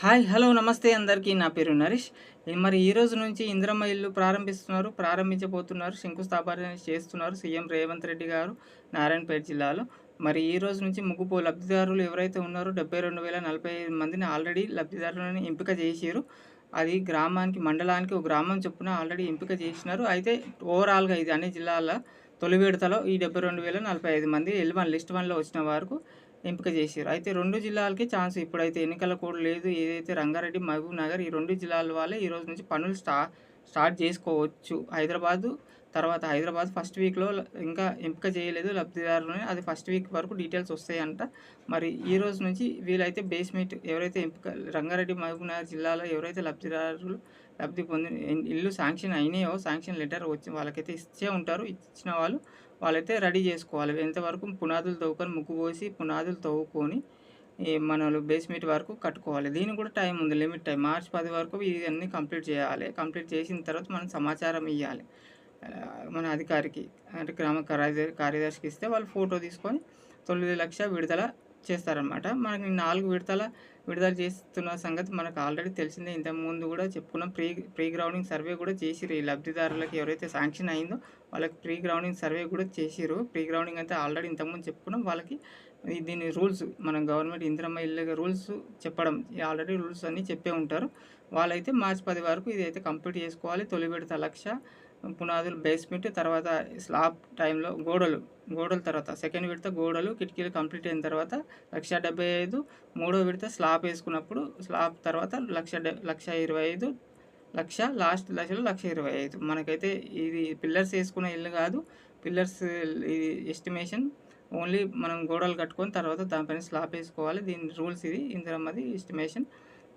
Hi hello నమస్తే అందరికీ నా పేరు నరేష్. మరి ఈ రోజు నుంచి ఇందిరమ్మ ఇల్లు ప్రారంభించబోతున్నారు, శంకుస్థాపన చేస్తున్నారు సీఎం రేవంత్ రెడ్డి గారు నారాయణపేట జిల్లాలో. మరి ఈ రోజు నుంచి ముగ్గు లబ్ధిదారులు ఎవరైతే ఉన్నారో 72,045 మందిని ఆల్రెడీ లబ్ధిదారులను ఎంపిక చేసిరు. అది గ్రామానికి మండలానికి ఒక గ్రామం చొప్పున ఆల్రెడీ ఎంపిక చేసినారు. అయితే ఓవరాల్గా ఇది అన్ని జిల్లాల తొలి విడతలో ఈ 72,045 మంది లిస్ట్ 1లో వచ్చిన వరకు ఎంపిక చేశారు. అయితే 2 జిల్లాలకి ఛాన్స్ ఇప్పుడైతే ఎన్నికల కోడ్ లేదు. ఏదైతే రంగారెడ్డి, మహబూబ్ నగర్ ఈ 2 జిల్లాల వాళ్ళే ఈ రోజు నుంచి పనులు స్టార్ట్ చేసుకోవచ్చు. హైదరాబాద్ ఫస్ట్ వీక్‌లో ఇంకా ఎంపిక చేయలేదు లబ్ధిదారులని. అది ఫస్ట్ వీక్ వరకు డీటెయిల్స్ వస్తాయంట. మరి ఈ రోజు నుంచి వీళ్ళైతే బేస్‌మెంట్ ఎవరైతే రంగారెడ్డి, మహబూబ్ నగర్ జిల్లాలో ఎవరైతే లబ్ధి పొంది ఇల్లు శాంక్షన్ అయినాయో, శాంక్షన్ లెటర్ వచ్చి వాళ్ళకైతే ఇచ్చే ఉంటారు. ఇచ్చిన వాళ్ళైతే రెడీ చేసుకోవాలి. ఎంతవరకు పునాదులు తవ్వుకొని ముగ్గు పోసి పునాదులు తవ్వుకొని మనలు బేస్మెంట్ వరకు కట్టుకోవాలి. దీనికి కూడా టైం ఉంది, లిమిట్ టైం. మార్చి 10 వరకు ఇవన్నీ కంప్లీట్ చేయాలి. కంప్లీట్ చేసిన తర్వాత మనం సమాచారం ఇవ్వాలి మన అధికారికి, అంటే గ్రామ కార్యదర్శికి ఇస్తే వాళ్ళు ఫోటో తీసుకొని 9 లక్ష విడుదల చేస్తారనమాట. మనకి 4 విడుదల చేస్తున్న సంగతి మనకు ఆల్రెడీ తెలిసిందే. ఇంతకుముందు కూడా చెప్పుకున్నాం. ప్రీ గ్రౌండింగ్ సర్వే కూడా చేసిరు. ఈ లబ్ధిదారులకి ఎవరైతే శాంక్షన్ అయిందో వాళ్ళకి ప్రీ గ్రౌండింగ్ సర్వే కూడా చేసిరు. ప్రీ గ్రౌండింగ్ అయితే ఆల్రెడీ ఇంతకుముందు చెప్పుకున్నాం. వాళ్ళకి దీని రూల్స్ మన గవర్నమెంట్ ఇందిరమ్మ ఇల్లు రూల్స్ చెప్పడం, ఆల్రెడీ రూల్స్ అన్నీ చెప్పే ఉంటారు. వాళ్ళైతే మార్చి 10 వరకు ఇదైతే కంప్లీట్ చేసుకోవాలి. తొలి విడత 1,00,000 పునాదులు, బేస్మెంట్, తర్వాత స్లాబ్ టైంలో గోడల తర్వాత సెకండ్ విడత గోడలు, కిటికీలు కంప్లీట్ అయిన తర్వాత 1,75,000. మూడో విడత స్లాబ్ వేసుకున్నప్పుడు స్లాబ్ తర్వాత 1,25,000. లాస్ట్ దశలో 1,25,000. మనకైతే ఇది పిల్లర్స్ వేసుకునే ఇల్లు కాదు. పిల్లర్స్ ఇది ఎస్టిమేషన్ ఓన్లీ మనం గోడలు కట్టుకొని తర్వాత దానిపైన స్లాబ్ వేసుకోవాలి. దీని రూల్స్ ఇది ఇందిరమ్మది ఎస్టిమేషన్.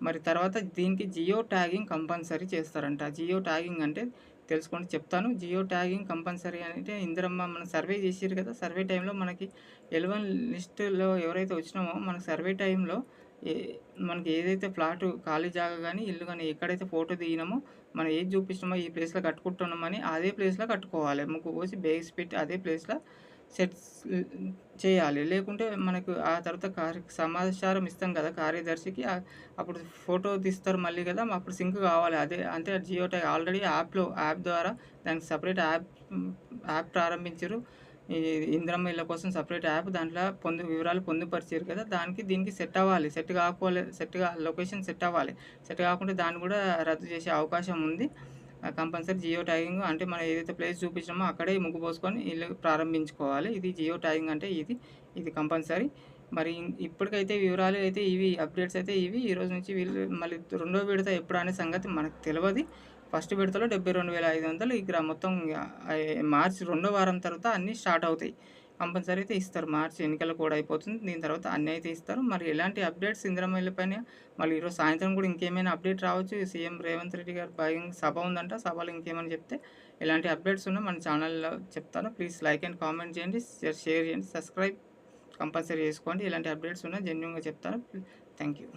మరి తర్వాత దీనికి జియో ట్యాగింగ్ కంపల్సరీ చేస్తారంట. జియో ట్యాగింగ్ అంటే తెలుసుకొని చెప్తాను. జియో ట్యాగింగ్ కంపల్సరీ అంటే ఇందిరమ్మ మనం సర్వే చేసిరు కదా, సర్వే టైంలో మనకి L1 లిస్టులో ఎవరైతే వచ్చినామో మనకు సర్వే టైంలో మనకి ఏదైతే ఫ్లాట్ ఖాళీ జాగా కానీ ఇల్లు కానీ ఎక్కడైతే ఫోటో దిగినామో మనం ఏది చూపించినామో ఈ ప్లేస్లో కట్టుకుంటున్నామని అదే ప్లేస్లో కట్టుకోవాలి. ముగ్గు పోసి బేస్ పెట్టి అదే ప్లేస్లో సెట్ చేయాలి. లేకుంటే మనకు ఆ తర్వాత సమాచారం ఇస్తాం కదా కార్యదర్శికి, అప్పుడు ఫోటో తీస్తారు మళ్ళీ కదా, అప్పుడు సింక్ కావాలి. అదే అంటే జియో ట్యాగ్ ఆల్రెడీ యాప్ ద్వారా దానికి సపరేట్ యాప్ ప్రారంభించారు. ఈ ఇందిరమ్మ ఇళ్ళ కోసం సపరేట్ యాప్, దాంట్లో వివరాలు పొందుపరిచారు కదా, దీనికి సెట్ అవ్వాలి. లొకేషన్ సెట్ అవ్వాలి. సెట్ కాకుంటే దాన్ని కూడా రద్దు చేసే అవకాశం ఉంది. కంపల్సరీ జియో ట్యాగింగ్ అంటే మనం ఏదైతే ప్లేస్ చూపించామో అక్కడే ముగ్గు పోసుకొని ఇల్లు ప్రారంభించుకోవాలి. ఇది జియో ట్యాగింగ్ అంటే ఇది కంపల్సరీ. మరి ఇప్పటికైతే వివరాలు అయితే ఇవి, అప్డేట్స్ అయితే ఇవి. ఈరోజు నుంచి వీళ్ళు మళ్ళీ రెండో విడత ఎప్పుడు అనే సంగతి మనకు తెలియదు. ఫస్ట్ విడతలో 72,500 మొత్తం మార్చి 2వ వారం తర్వాత అన్నీ స్టార్ట్ అవుతాయి. కంపల్సరీ అయితే ఇస్తారు. మార్చి ఎన్నికలు కూడా అయిపోతుంది. దీని తర్వాత అన్నీ అయితే ఇస్తారు. మరి ఎలాంటి అప్డేట్స్ ఇందిరమ్మ ఇళ్ళ పైన మళ్ళీ ఈరోజు సాయంత్రం కూడా ఇంకేమైనా అప్డేట్ రావచ్చు. సీఎం రేవంత్ రెడ్డి గారు సభ ఉందంట. సభలో ఇంకేమైనా చెప్తే ఎలాంటి అప్డేట్స్ ఉన్నా మన ఛానల్లో చెప్తాను. ప్లీజ్ లైక్ అండ్ కామెంట్ చేయండి, షేర్ చేయండి, సబ్స్క్రైబ్ కంపల్సరీ చేసుకోండి. ఇలాంటి అప్డేట్స్ ఉన్నా జెన్యూన్గా చెప్తాను. Thank you.